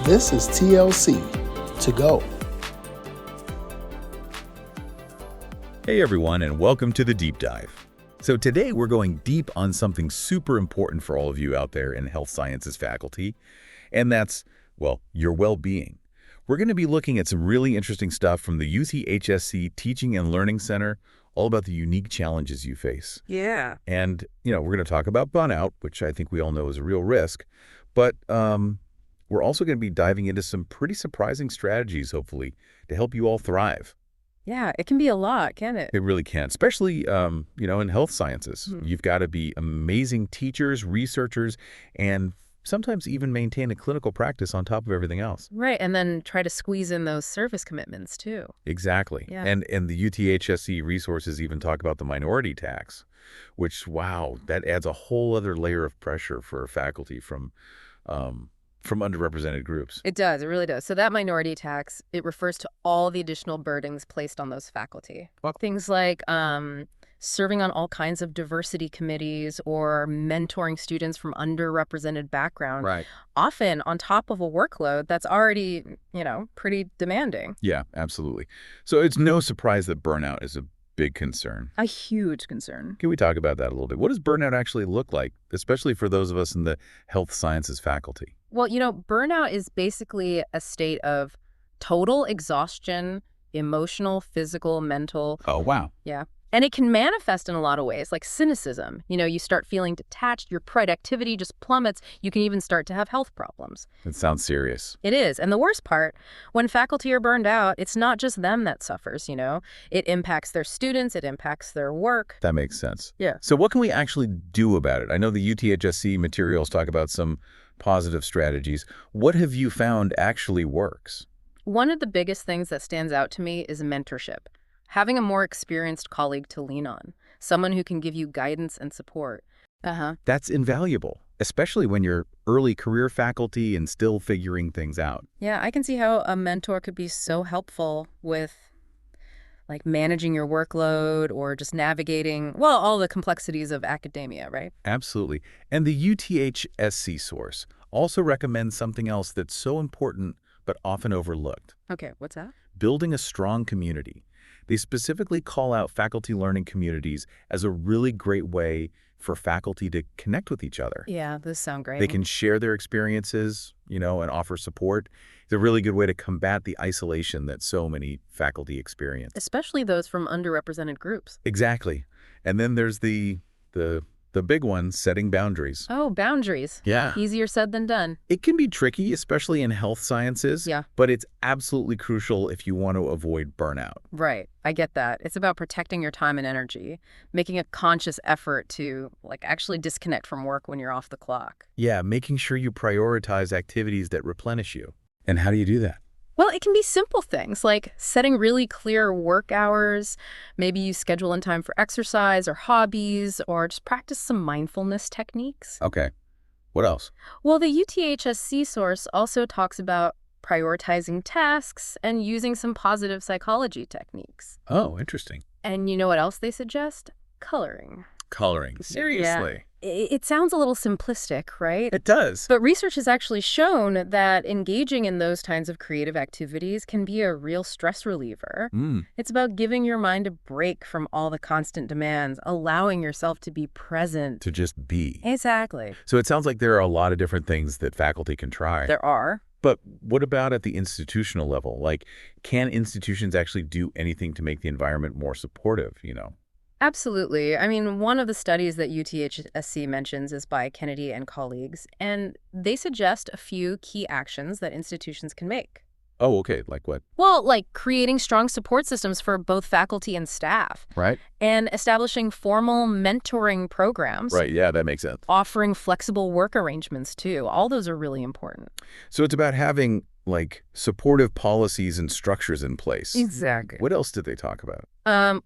This is TLC to go. Hey everyone, and welcome to the Deep Dive. So today we're going deep on something super important for all of you out there in health sciences faculty, and that's, well, your well-being. We're going to be looking at some really interesting stuff from the UTHSC Teaching and Learning Center, all about the unique challenges you face. Yeah. And, we're going to talk about burnout, which I think we all know is a real risk, but we're also going to be diving into some pretty surprising strategies, hopefully, to help you all thrive. Yeah, it can be a lot, can't it? It really can, especially, in health sciences. You've got to be amazing teachers, researchers, and sometimes even maintain a clinical practice on top of everything else. Right, and then try to squeeze in those service commitments, too. Exactly. Yeah. And the UTHSC resources even talk about the minority tax, which, wow, that adds a whole other layer of pressure for faculty from underrepresented groups. It does, it really does. So that minority tax, it refers to all the additional burdens placed on those faculty. Well, Things like serving on all kinds of diversity committees or mentoring students from underrepresented backgrounds. right. Often on top of a workload that's already, pretty demanding. Yeah, absolutely. So it's no surprise that burnout is a big concern. A huge concern. Can we talk about that a little bit? What does burnout actually look like, especially for those of us in the health sciences faculty? Well, burnout is basically a state of total exhaustion, emotional, physical, mental. Oh, wow. Yeah. And it can manifest in a lot of ways, like cynicism. You start feeling detached, your productivity just plummets. You can even start to have health problems. That sounds serious. It is. And the worst part, when faculty are burned out, it's not just them that suffers, It impacts their students, it impacts their work. That makes sense. Yeah. So what can we actually do about it? I know the UTHSC materials talk about some positive strategies. What have you found actually works? One of the biggest things that stands out to me is mentorship. Having a more experienced colleague to lean on, someone who can give you guidance and support. That's invaluable, especially when you're early career faculty and still figuring things out. Yeah, I can see how a mentor could be so helpful with managing your workload or just navigating, all the complexities of academia, right? Absolutely. And the UTHSC source also recommends something else that's so important but often overlooked. Okay, what's that? Building a strong community. They specifically call out faculty learning communities as a really great way for faculty to connect with each other. Yeah, those sound great. They can share their experiences, and offer support. It's a really good way to combat the isolation that so many faculty experience. Especially those from underrepresented groups. Exactly. And then there's the big one, setting boundaries. Oh, boundaries. Yeah. Easier said than done. It can be tricky, especially in health sciences. Yeah. But it's absolutely crucial if you want to avoid burnout. Right. I get that. It's about protecting your time and energy, making a conscious effort to actually disconnect from work when you're off the clock. Yeah, making sure you prioritize activities that replenish you. And how do you do that? Well, it can be simple things like setting really clear work hours. Maybe you schedule in time for exercise or hobbies, or just practice some mindfulness techniques. Okay. What else? Well, the UTHSC source also talks about prioritizing tasks and using some positive psychology techniques. Oh, interesting. And you know what else they suggest? Coloring. Coloring. Seriously? It sounds a little simplistic, right? It does. But research has actually shown that engaging in those kinds of creative activities can be a real stress reliever. It's about giving your mind a break from all the constant demands, allowing yourself to be present. To just be. Exactly. So it sounds like there are a lot of different things that faculty can try. There are. But what about at the institutional level? Can institutions actually do anything to make the environment more supportive, Absolutely. I mean, one of the studies that UTHSC mentions is by Kennedy and colleagues, and they suggest a few key actions that institutions can make. Oh, okay. Like what? Well, like creating strong support systems for both faculty and staff. Right. And establishing formal mentoring programs. Right. Yeah, that makes sense. Offering flexible work arrangements, too. All those are really important. So it's about having, supportive policies and structures in place. Exactly. What else did they talk about?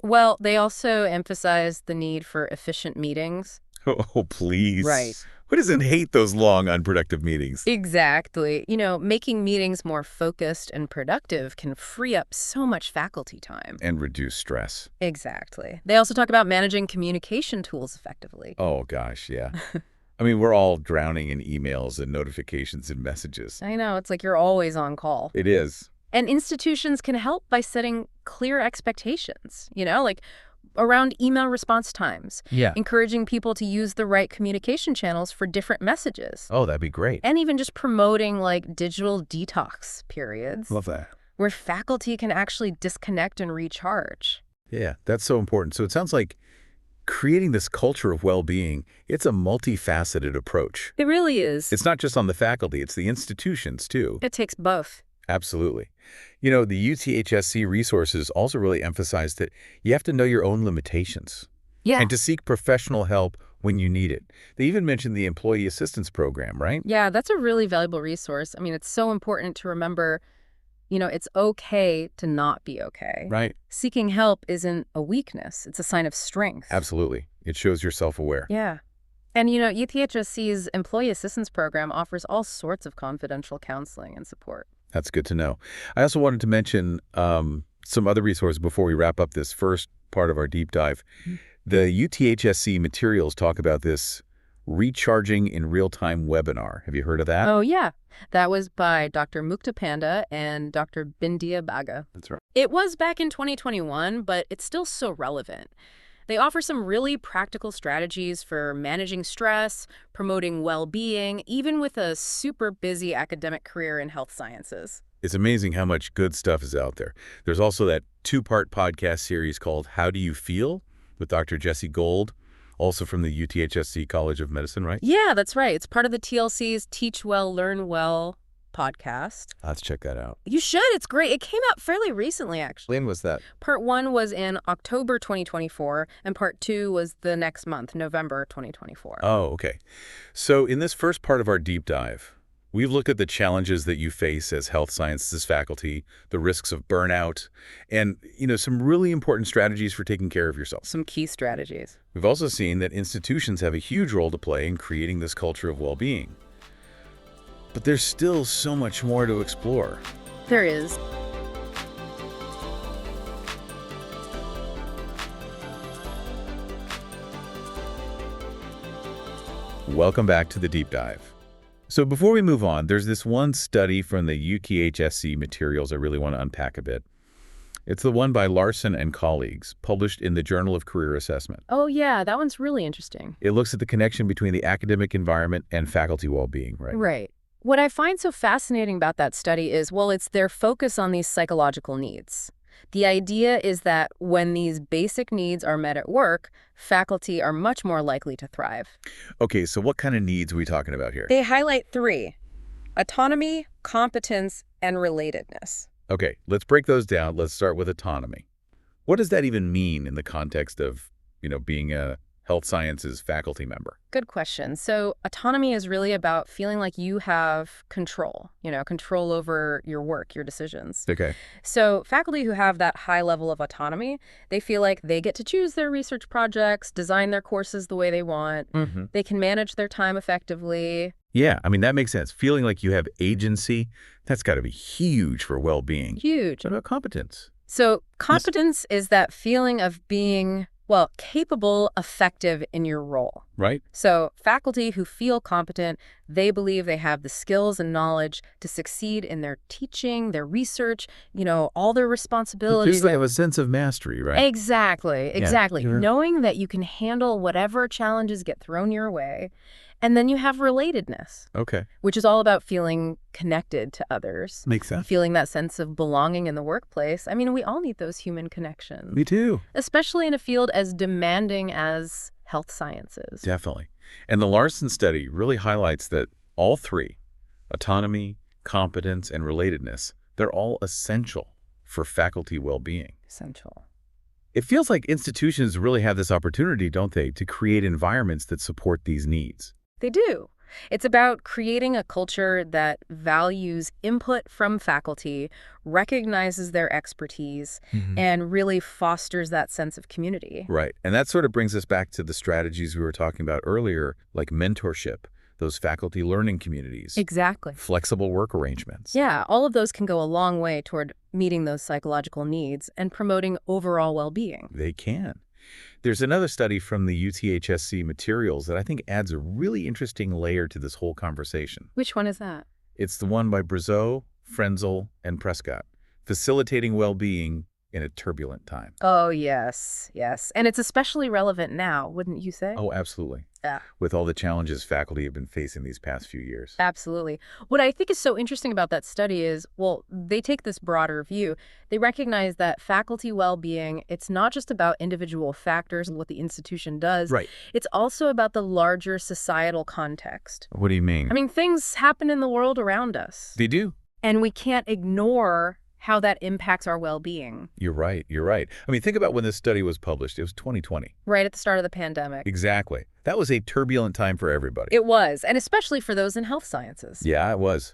Well, they also emphasized the need for efficient meetings. Oh, please. Right. Who doesn't hate those long, unproductive meetings? Exactly. Making meetings more focused and productive can free up so much faculty time. And reduce stress. Exactly. They also talk about managing communication tools effectively. Oh, gosh, yeah. I mean, we're all drowning in emails and notifications and messages. I know, it's like you're always on call. It is. And institutions can help by setting clear expectations, like around email response times, Yeah. encouraging people to use the right communication channels for different messages, Oh, that'd be great. and even just promoting like digital detox periods Love that. where faculty can actually disconnect and recharge. Yeah, that's so important. So it sounds like creating this culture of well-being, it's a multifaceted approach. It really is. It's not just on the faculty, it's the institutions too. It takes both. Absolutely. The UTHSC resources also really emphasize that you have to know your own limitations Yeah. and to seek professional help when you need it. They even mentioned the Employee Assistance Program, right? Yeah, that's a really valuable resource. I mean, it's so important to remember, it's okay to not be okay. Right. Seeking help isn't a weakness. It's a sign of strength. Absolutely. It shows you're self-aware. Yeah. And, UTHSC's Employee Assistance Program offers all sorts of confidential counseling and support. That's good to know. I also wanted to mention some other resources before we wrap up this first part of our deep dive. The UTHSC materials talk about this recharging in real-time webinar. Have you heard of that? Oh, yeah. That was by Dr. Mukta Panda and Dr. Bindia Baga. That's right. It was back in 2021, but it's still so relevant. They offer some really practical strategies for managing stress, promoting well-being, even with a super busy academic career in health sciences. It's amazing how much good stuff is out there. There's also that 2-part podcast series called How Do You Feel? With Dr. Jesse Gold, also from the UTHSC College of Medicine, right? Yeah, that's right. It's part of the TLC's Teach Well, Learn Well podcast. Let's check that out. You should. It's great. It came out fairly recently, actually. When was that? Part 1 was in October 2024, and Part 2 was the next month, November 2024. Oh, okay. So in this first part of our deep dive, we've looked at the challenges that you face as health sciences faculty, the risks of burnout, and, some really important strategies for taking care of yourself. Some key strategies. We've also seen that institutions have a huge role to play in creating this culture of well-being. But there's still so much more to explore. There is. Welcome back to the deep dive. So before we move on, there's this one study from the UTHSC materials I really want to unpack a bit. It's the one by Larson and colleagues, published in the Journal of Career Assessment. Oh, yeah, that one's really interesting. It looks at the connection between the academic environment and faculty well-being, right? Right. What I find so fascinating about that study is, it's their focus on these psychological needs. The idea is that when these basic needs are met at work, faculty are much more likely to thrive. Okay, so what kind of needs are we talking about here? They highlight 3: autonomy, competence, and relatedness. Okay, let's break those down. Let's start with autonomy. What does that even mean in the context of, being a health sciences faculty member? Good question. So autonomy is really about feeling like you have control, control over your work, your decisions. Okay. So faculty who have that high level of autonomy, they feel like they get to choose their research projects, design their courses the way they want. They can manage their time effectively. Yeah, I mean, that makes sense. Feeling like you have agency, that's got to be huge for well-being. Huge. What about competence? So competence is that feeling of being, capable, effective in your role. Right. So faculty who feel competent, they believe they have the skills and knowledge to succeed in their teaching, their research, all their responsibilities. They have a sense of mastery, right? Exactly. Sure. Knowing that you can handle whatever challenges get thrown your way. And then you have relatedness, Okay. which is all about feeling connected to others. Makes sense. Feeling that sense of belonging in the workplace. I mean, we all need those human connections. Me too. Especially in a field as demanding as health sciences. Definitely. And the Larson study really highlights that all 3, autonomy, competence, and relatedness, they're all essential for faculty well-being. Essential. It feels like institutions really have this opportunity, don't they, to create environments that support these needs. They do. It's about creating a culture that values input from faculty, recognizes their expertise, and really fosters that sense of community. Right. And that sort of brings us back to the strategies we were talking about earlier, like mentorship, those faculty learning communities. Exactly. Flexible work arrangements. Yeah, all of those can go a long way toward meeting those psychological needs and promoting overall well-being. They can. There's another study from the UTHSC materials that I think adds a really interesting layer to this whole conversation. Which one is that? It's the one by Brazeau, Frenzel, and Prescott, Facilitating Wellbeing in a Turbulent Time. Oh, yes, yes. And it's especially relevant now, wouldn't you say? Oh, absolutely. Yeah. With all the challenges faculty have been facing these past few years. Absolutely. What I think is so interesting about that study is, well, they take this broader view. They recognize that faculty well-being, it's not just about individual factors and what the institution does. Right. It's also about the larger societal context. What do you mean? I mean, things happen in the world around us. They do. And we can't ignore how that impacts our well-being. You're right. You're right. I mean, think about when this study was published. It was 2020. Right at the start of the pandemic. Exactly. That was a turbulent time for everybody. It was, and especially for those in health sciences. Yeah, it was.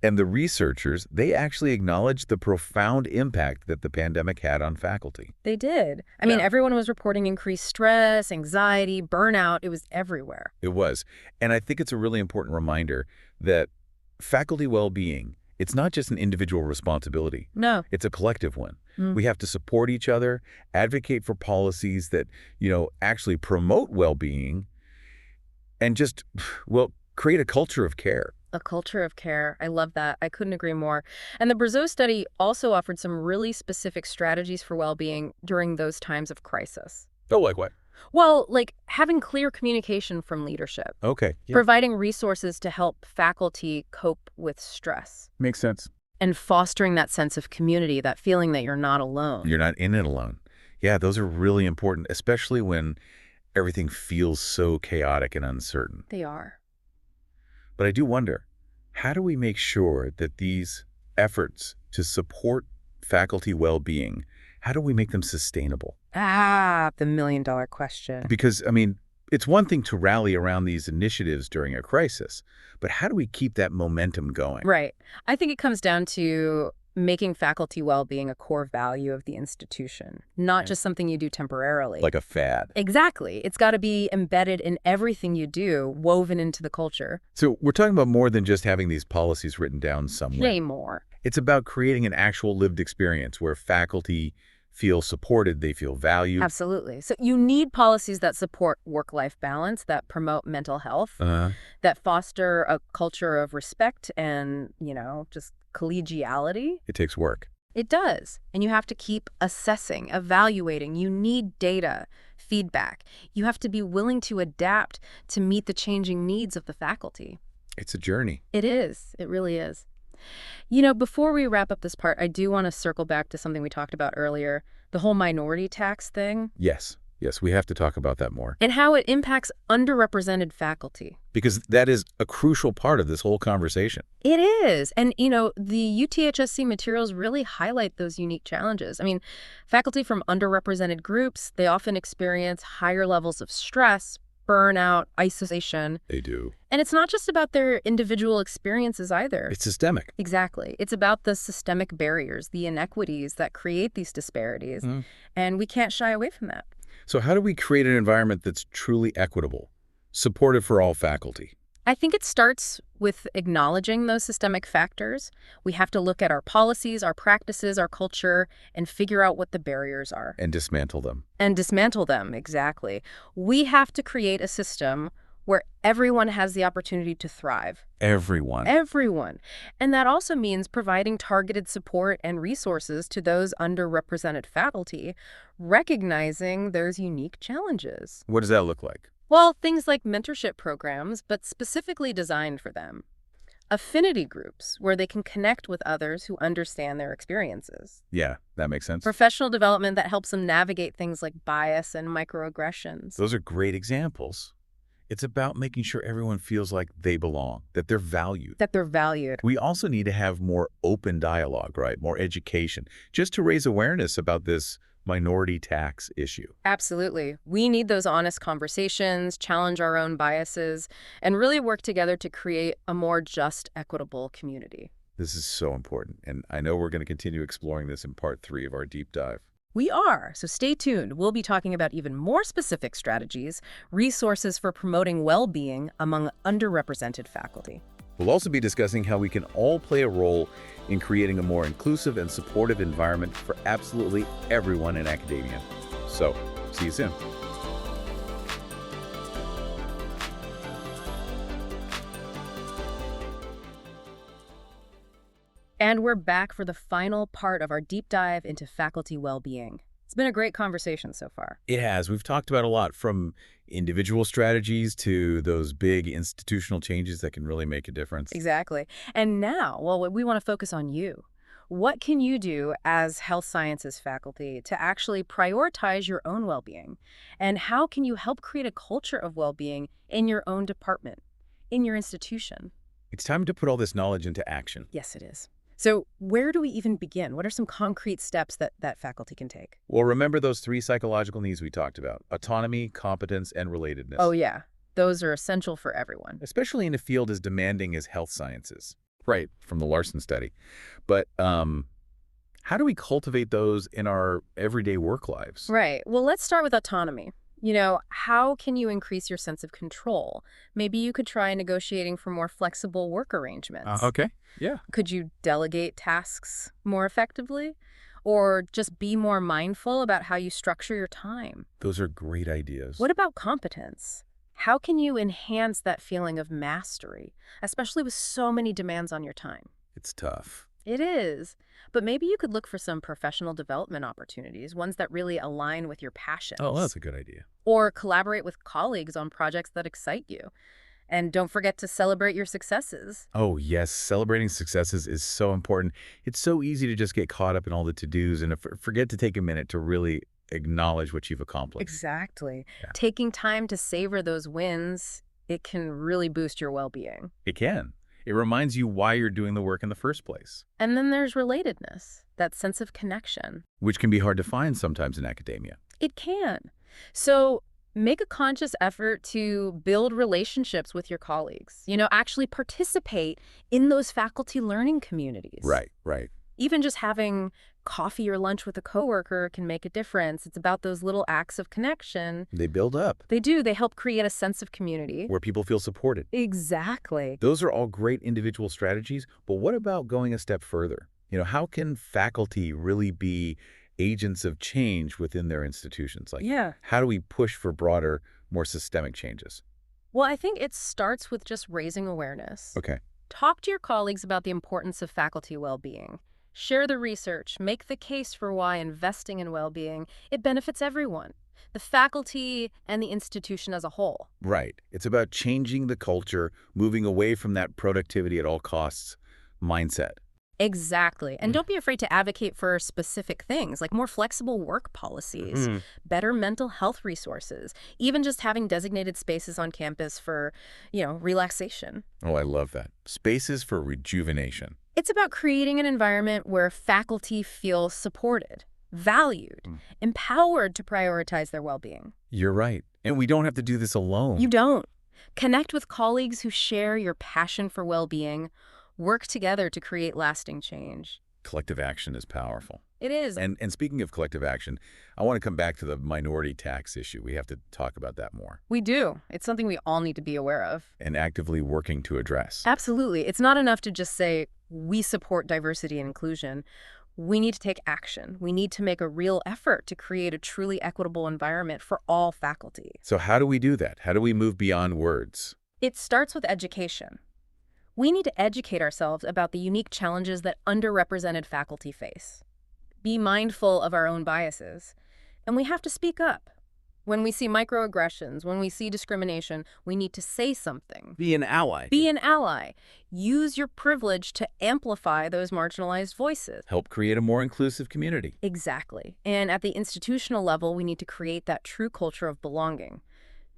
And the researchers, they actually acknowledged the profound impact that the pandemic had on faculty. They did. I mean, Yeah. everyone was reporting increased stress, anxiety, burnout. It was everywhere. It was. And I think it's a really important reminder that faculty well-being, it's not just an individual responsibility. No. It's a collective one. Mm. We have to support each other, advocate for policies that, actually promote well-being, and just, well, create a culture of care. A culture of care. I love that. I couldn't agree more. And the Brazeau study also offered some really specific strategies for well-being during those times of crisis. Oh, like what? Well, like having clear communication from leadership, Okay. Yeah. providing resources to help faculty cope with stress, Makes sense. and fostering that sense of community, that feeling that you're not alone. You're not in it alone. Yeah, those are really important, especially when everything feels so chaotic and uncertain. They are. But I do wonder, how do we make sure that these efforts to support faculty well-being, how do we make them sustainable? The million-dollar question. Because, I mean, it's one thing to rally around these initiatives during a crisis, but how do we keep that momentum going? Right. I think it comes down to making faculty well-being a core value of the institution, not Yeah. just something you do temporarily. Like a fad. Exactly. It's got to be embedded in everything you do, woven into the culture. So we're talking about more than just having these policies written down somewhere. Way more. It's about creating an actual lived experience where faculty feel supported, they feel valued. Absolutely. So you need policies that support work-life balance, that promote mental health, that foster a culture of respect and, just collegiality. It takes work. It does. And you have to keep assessing, evaluating. You need data, feedback. You have to be willing to adapt to meet the changing needs of the faculty. It's a journey. It is. It really is. Before we wrap up this part, I do want to circle back to something we talked about earlier, the whole minority tax thing. Yes, we have to talk about that more. And how it impacts underrepresented faculty. Because that is a crucial part of this whole conversation. It is. And, the UTHSC materials really highlight those unique challenges. I mean, faculty from underrepresented groups, they often experience higher levels of stress, burnout, isolation. They do. And it's not just about their individual experiences either. It's systemic. Exactly. It's about the systemic barriers, the inequities that create these disparities. And we can't shy away from that. So how do we create an environment that's truly equitable, supportive for all faculty? I think it starts with acknowledging those systemic factors. We have to look at our policies, our practices, our culture, and figure out what the barriers are. And dismantle them. And dismantle them, exactly. We have to create a system where everyone has the opportunity to thrive. Everyone. Everyone. And that also means providing targeted support and resources to those underrepresented faculty, recognizing those unique challenges. What does that look like? Well, things like mentorship programs, but specifically designed for them. Affinity groups, where they can connect with others who understand their experiences. Yeah, that makes sense. Professional development that helps them navigate things like bias and microaggressions. Those are great examples. It's about making sure everyone feels like they belong, that they're valued. That they're valued. We also need to have more open dialogue, right? More education, just to raise awareness about this minority tax issue. Absolutely. We need those honest conversations, challenge our own biases, and really work together to create a more just, equitable community. This is so important, and I know we're going to continue exploring this in part 3 of our deep dive. We are, so stay tuned. We'll be talking about even more specific strategies, resources for promoting well-being among underrepresented faculty. We'll also be discussing how we can all play a role in creating a more inclusive and supportive environment for absolutely everyone in academia. So, See you soon. And we're back for the final part of our deep dive into faculty well-being. It's been a great conversation so far. It has. We've talked about a lot, from individual strategies to those big institutional changes that can really make a difference. Exactly. And now, well, we want to focus on you. What can you do as health sciences faculty to actually prioritize your own well-being? And how can you help create a culture of well-being in your own department, in your institution? It's time to put all this knowledge into action. Yes, it is. So where do we even begin? What are some concrete steps that faculty can take? Well, remember those 3 psychological needs we talked about: autonomy, competence, and relatedness. Oh, yeah. Those are essential for everyone. Especially in a field as demanding as health sciences. Right, from the Larson study. But how do we cultivate those in our everyday work lives? Right. Well, let's start with autonomy. How can you increase your sense of control? Maybe you could try negotiating for more flexible work arrangements. Okay. Yeah. Could you delegate tasks more effectively? Or just be more mindful about how you structure your time? Those are great ideas. What about competence? How can you enhance that feeling of mastery, especially with so many demands on your time? It's tough. It is. But maybe you could look for some professional development opportunities, ones that really align with your passions. Oh, that's a good idea. Or collaborate with colleagues on projects that excite you. And don't forget to celebrate your successes. Oh, yes. Celebrating successes is so important. It's so easy to just get caught up in all the to-dos and forget to take a minute to really acknowledge what you've accomplished. Exactly. Yeah. Taking time to savor those wins, it can really boost your well-being. It can. It reminds you why you're doing the work in the first place. And then there's relatedness, that sense of connection. Which can be hard to find sometimes in academia. It can. So make a conscious effort to build relationships with your colleagues. Actually participate in those faculty learning communities. Right, right. Even just having coffee or lunch with a coworker can make a difference. It's about those little acts of connection. They build up. They do. They help create a sense of community. Where people feel supported. Exactly. Those are all great individual strategies, but what about going a step further? How can faculty really be agents of change within their institutions? How do we push for broader, more systemic changes? Well, I think it starts with just raising awareness. Okay. Talk to your colleagues about the importance of faculty well-being. Share the research. Make the case for why investing in well-being, it benefits everyone, the faculty and the institution as a whole. Right. It's about changing the culture, moving away from that productivity at all costs mindset. Exactly. And don't be afraid to advocate for specific things like more flexible work policies, better mental health resources, even just having designated spaces on campus for, relaxation. Oh, I love that. Spaces for rejuvenation. It's about creating an environment where faculty feel supported, valued, empowered to prioritize their well-being. You're right. And we don't have to do this alone. You don't. Connect with colleagues who share your passion for well-being. Work together to create lasting change. Collective action is powerful. It is. And speaking of collective action, I want to come back to the minority tax issue. We have to talk about that more. We do. It's something we all need to be aware of. And actively working to address. Absolutely. It's not enough to just say, we support diversity and inclusion. We need to take action. We need to make a real effort to create a truly equitable environment for all faculty. So how do we do that? How do we move beyond words? It starts with education. We need to educate ourselves about the unique challenges that underrepresented faculty face. Be mindful of our own biases. And we have to speak up. When we see microaggressions, when we see discrimination, we need to say something. Be an ally. Be an ally. Use your privilege to amplify those marginalized voices. Help create a more inclusive community. Exactly. And at the institutional level, we need to create that true culture of belonging.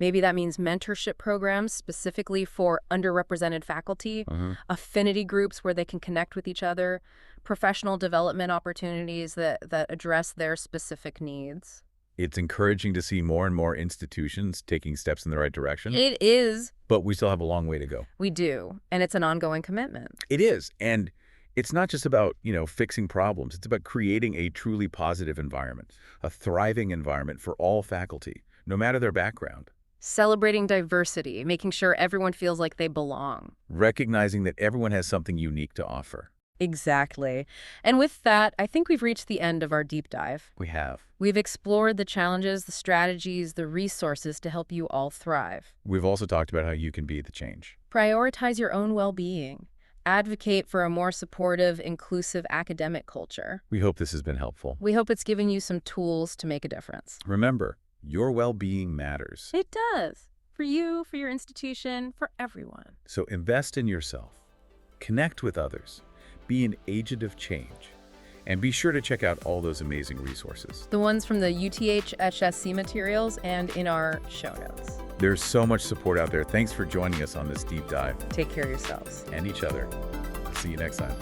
Maybe that means mentorship programs specifically for underrepresented faculty, affinity groups where they can connect with each other, professional development opportunities that address their specific needs. It's encouraging to see more and more institutions taking steps in the right direction. It is. But we still have a long way to go. We do. And it's an ongoing commitment. It is. And it's not just about, fixing problems. It's about creating a truly positive environment, a thriving environment for all faculty, no matter their background. Celebrating diversity, making sure everyone feels like they belong. Recognizing that everyone has something unique to offer. Exactly. And with that, I think we've reached the end of our deep dive. We have. We've explored the challenges, the strategies, the resources to help you all thrive. We've also talked about how you can be the change. Prioritize your own well-being. Advocate for a more supportive, inclusive academic culture. We hope this has been helpful. We hope it's given you some tools to make a difference. Remember, your well-being matters. It does. For you, for your institution, for everyone. So invest in yourself. Connect with others. Be an agent of change. And be sure to check out all those amazing resources. The ones from the UTH HSC materials and in our show notes. There's so much support out there. Thanks for joining us on this deep dive. Take care of yourselves. And each other. See you next time.